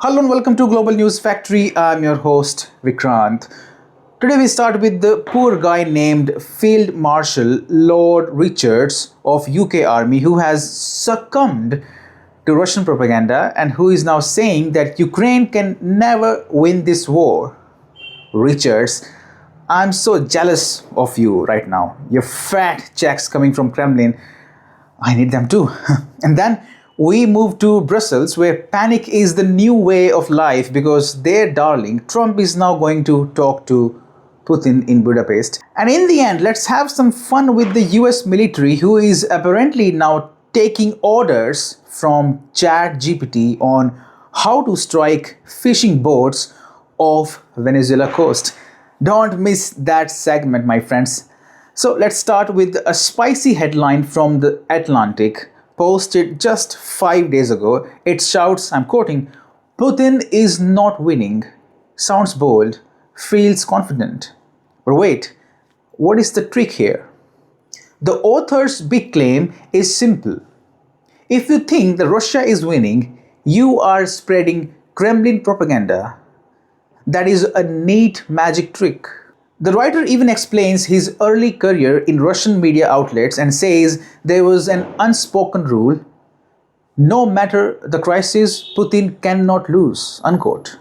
Hello and welcome to Global News Factory. I'm your host Vikrant. Today we start with the poor guy named Field Marshal Lord Richards of UK Army who has succumbed to Russian propaganda and who is now saying that Ukraine can never win this war. Richards, I'm so jealous of you right now. Your fat checks coming from Kremlin, I need them too. And then we move to Brussels, where panic is the new way of life because their darling Trump is now going to talk to Putin in Budapest. And in the end, let's have some fun with the US military, who is apparently now taking orders from ChatGPT on how to strike fishing boats off Venezuela coast. Don't miss that segment, my friends. So let's start with a spicy headline from the Atlantic, posted just 5 days ago. It shouts, I'm quoting, "Putin is not winning. Sounds bold, feels confident." But wait, what is the trick here? The author's big claim is simple. If you think that Russia is winning, you are spreading Kremlin propaganda. That is a neat magic trick. The writer even explains his early career in Russian media outlets and says there was an unspoken rule: no matter the crisis, Putin cannot lose, unquote.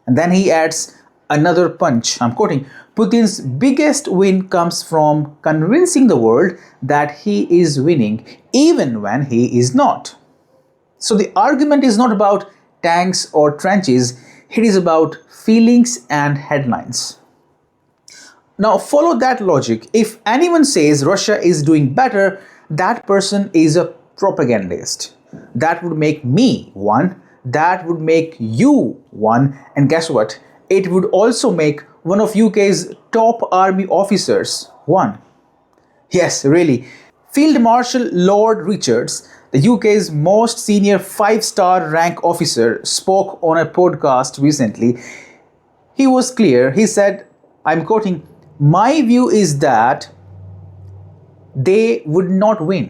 And then he adds another punch. I'm quoting, "Putin's biggest win comes from convincing the world that he is winning, even when he is not." So the argument is not about tanks or trenches, it is about feelings and headlines. Now follow that logic. If anyone says Russia is doing better, that person is a propagandist. That would make me one, that would make you one, and guess what? It would also make one of UK's top army officers one. Yes, really. Field Marshal Lord Richards, the UK's most senior 5-star rank officer, spoke on a podcast recently. He was clear. He said, I'm quoting, "My view is that they would not win."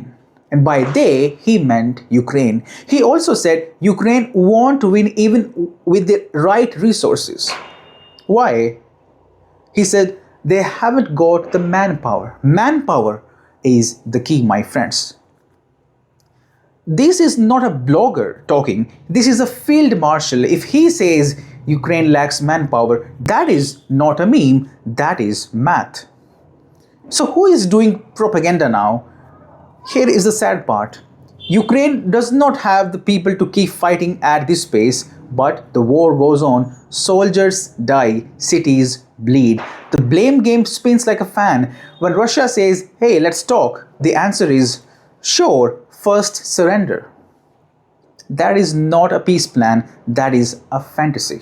And by they, he meant Ukraine. He also said Ukraine won't win even with the right resources. Why? He said they haven't got the manpower. Manpower is the key, my friends. This is not a blogger talking. This is a field marshal. If he says Ukraine lacks manpower, that is not a meme, that is math. So who is doing propaganda now? Here is the sad part. Ukraine does not have the people to keep fighting at this pace, but the war goes on. Soldiers die, cities bleed. The blame game spins like a fan. When Russia says, hey, let's talk, the answer is, sure, first surrender. That is not a peace plan, that is a fantasy.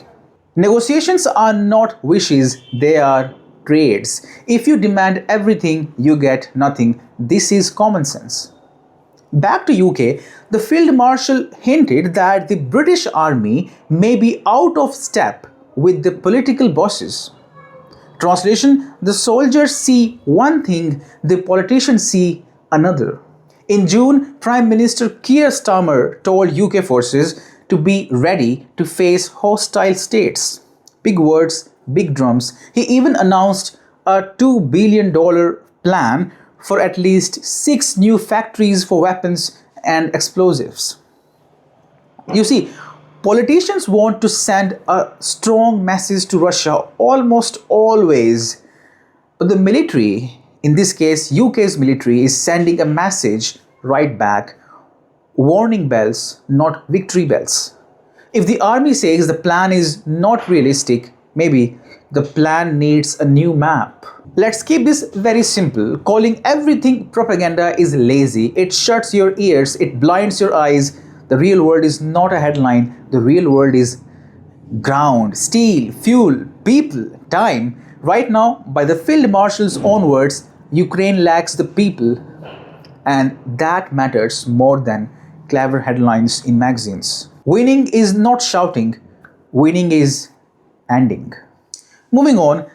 Negotiations are not wishes, they are trades. If you demand everything, you get nothing. This is common sense. Back to UK, the Field Marshal hinted that the British Army may be out of step with the political bosses. Translation, the soldiers see one thing, the politicians see another. In June, Prime Minister Keir Starmer told UK forces to be ready to face hostile states. Big words, big drums. He even announced a $2 billion plan for at least 6 new factories for weapons and explosives. You see, politicians want to send a strong message to Russia almost always, but the military, in this case UK's military, is sending a message right back. Warning bells, not victory bells. If the army says the plan is not realistic, maybe the plan needs a new map. Let's keep this very simple. Calling everything propaganda is lazy. It shuts your ears, it blinds your eyes. The real world is not a headline. The real world is ground, steel, fuel, people, time. Right now, by the Field Marshal's own words, Ukraine lacks the people. And that matters more than clever headlines in magazines. Winning is not shouting, winning is ending. Moving on,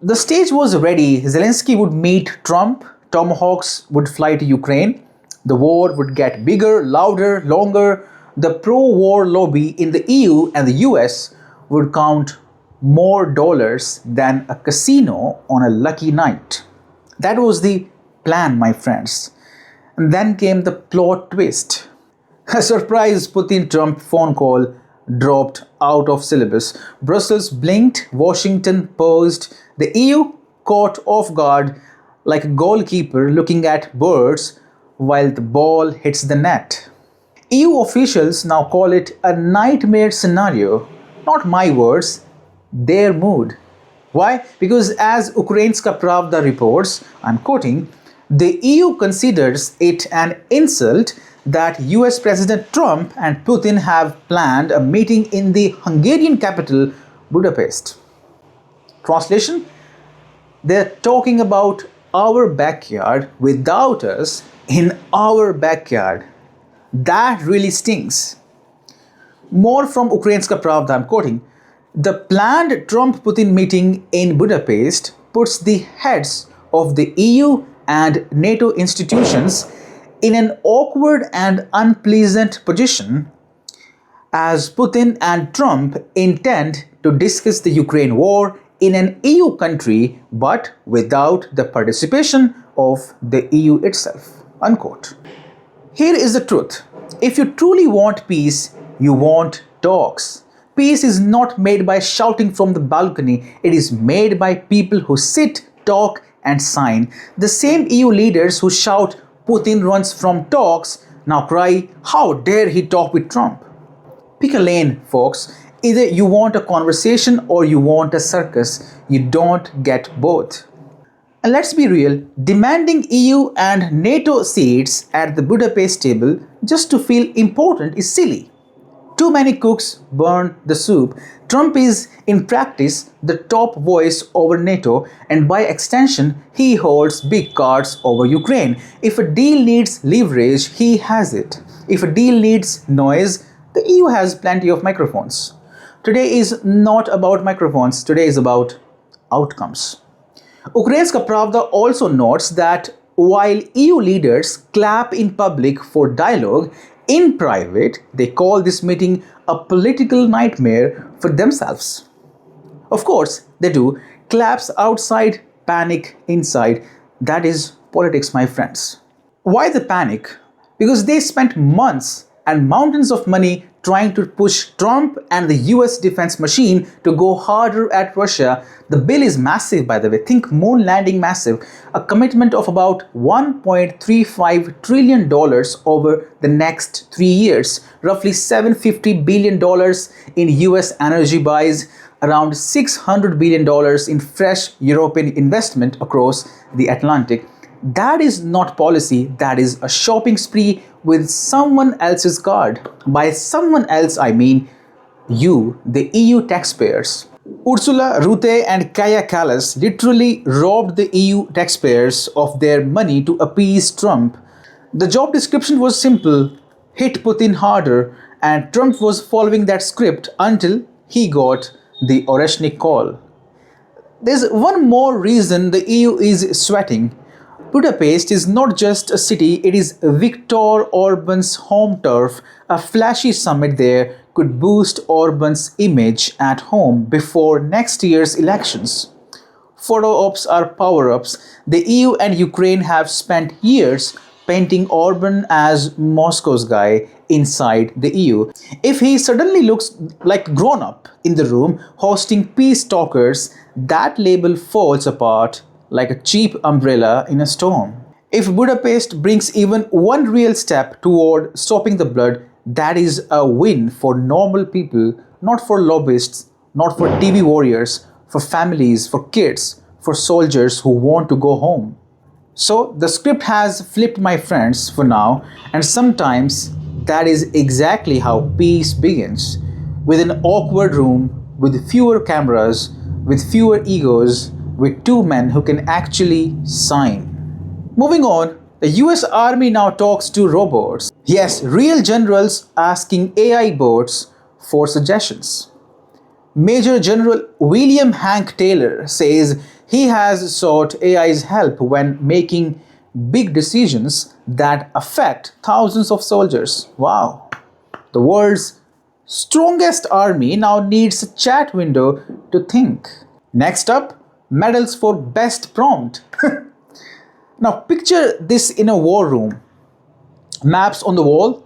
the stage was ready. Zelensky would meet Trump, Tomahawks would fly to Ukraine, the war would get bigger, louder, longer, the pro-war lobby in the EU and the US would count more dollars than a casino on a lucky night. That was the plan, my friends. And then came the plot twist. A surprise Putin-Trump phone call dropped out of syllabus. Brussels blinked, Washington paused, the EU caught off guard like a goalkeeper looking at birds while the ball hits the net. EU officials now call it a nightmare scenario. Not my words, their mood. Why? Because as Ukrainska Pravda reports, I'm quoting, the EU considers it an insult that US President Trump and Putin have planned a meeting in the Hungarian capital, Budapest. Translation? They're talking about our backyard without us in our backyard. That really stings. More from Ukrainska Pravda, I'm quoting. The planned Trump-Putin meeting in Budapest puts the heads of the EU and NATO institutions in an awkward and unpleasant position as Putin and Trump intend to discuss the Ukraine war in an EU country but without the participation of the EU itself. Unquote. Here is the truth. If you truly want peace, you want talks. Peace is not made by shouting from the balcony, it is made by people who sit, talk, and sign. The same EU leaders who shout, Putin runs from talks, now cry, how dare he talk with Trump? Pick a lane, folks. Either you want a conversation or you want a circus. You don't get both. And let's be real, demanding EU and NATO seats at the Budapest table just to feel important is silly. Too many cooks burn the soup. Trump is, in practice, the top voice over NATO, and by extension, he holds big cards over Ukraine. If a deal needs leverage, he has it. If a deal needs noise, the EU has plenty of microphones. Today is not about microphones, today is about outcomes. Ukrainska Pravda also notes that while EU leaders clap in public for dialogue, in private, they call this meeting a political nightmare for themselves. Of course, they do. Claps outside, panic inside. That is politics, my friends. Why the panic? Because they spent months and mountains of money trying to push Trump and the US defense machine to go harder at Russia. The bill is massive, by the way. Think moon landing massive. A commitment of about $1.35 trillion over the next 3 years. Roughly $750 billion in US energy buys. Around $600 billion in fresh European investment across the Atlantic. That is not policy, that is a shopping spree with someone else's card. By someone else, I mean you, the EU taxpayers. Ursula, Rutte and Kaja Kallas literally robbed the EU taxpayers of their money to appease Trump. The job description was simple, hit Putin harder, and Trump was following that script until he got the Oreshnik call. There's one more reason the EU is sweating. Budapest is not just a city, it is Viktor Orban's home turf. A flashy summit there could boost Orban's image at home before next year's elections. Photo ops are power-ups. The EU and Ukraine have spent years painting Orban as Moscow's guy inside the EU. If he suddenly looks like grown-up in the room hosting peace talkers, that label falls apart like a cheap umbrella in a storm. If Budapest brings even one real step toward stopping the blood, that is a win for normal people, not for lobbyists, not for TV warriors, for families, for kids, for soldiers who want to go home. So the script has flipped, my friends, for now, and sometimes that is exactly how peace begins. With an awkward room, with fewer cameras, with fewer egos, with two men who can actually sign. Moving on, the US Army now talks to robots. Yes, real generals asking AI bots for suggestions. Major General William Hank Taylor says he has sought AI's help when making big decisions that affect thousands of soldiers. Wow, The world's strongest army now needs a chat window to think. Next up, medals for best prompt. Now picture this in a war room. Maps on the wall,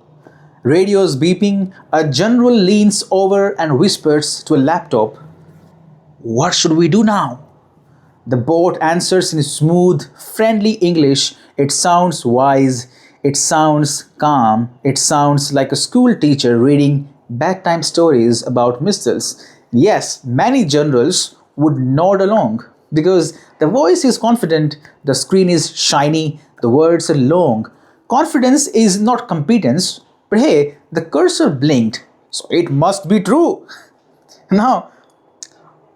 radios beeping, a general leans over and whispers to a laptop, "What should we do now?" The bot answers in smooth, friendly English. It sounds wise, it sounds calm, it sounds like a school teacher reading bedtime stories about missiles. Yes, many generals would nod along because the voice is confident, the screen is shiny, the words are long. Confidence is not competence, but hey, the cursor blinked, so it must be true. Now,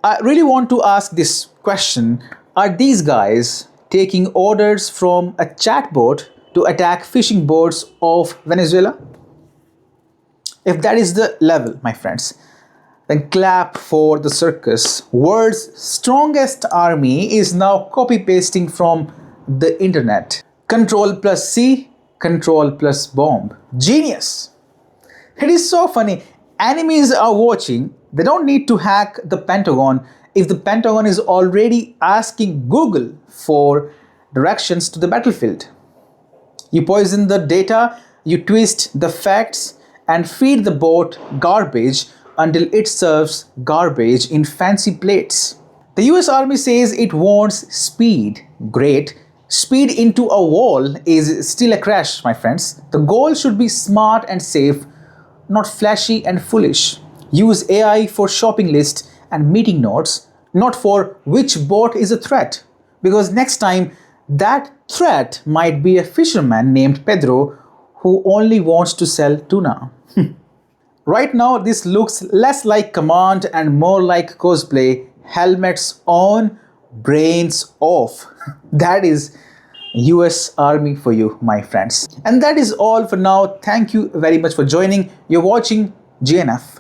I really want to ask this question. Are these guys taking orders from a chatbot to attack fishing boats of Venezuela? If that is the level, my friends, then clap for the circus. World's strongest army is now copy pasting from the internet. Control plus C, control plus bomb. Genius! It is so funny. Enemies are watching. They don't need to hack the Pentagon if the Pentagon is already asking Google for directions to the battlefield. You poison the data, you twist the facts, and feed the bot garbage until it serves garbage in fancy plates. The US Army says it wants speed. Great. Speed into a wall is still a crash, my friends. The goal should be smart and safe, not flashy and foolish. Use AI for shopping lists and meeting notes, not for which bot is a threat. Because next time, that threat might be a fisherman named Pedro who only wants to sell tuna. Right now, this looks less like command and more like cosplay. Helmets on, brains off. That is US Army for you, my friends. And that is all for now. Thank you very much for joining. You're watching GNF.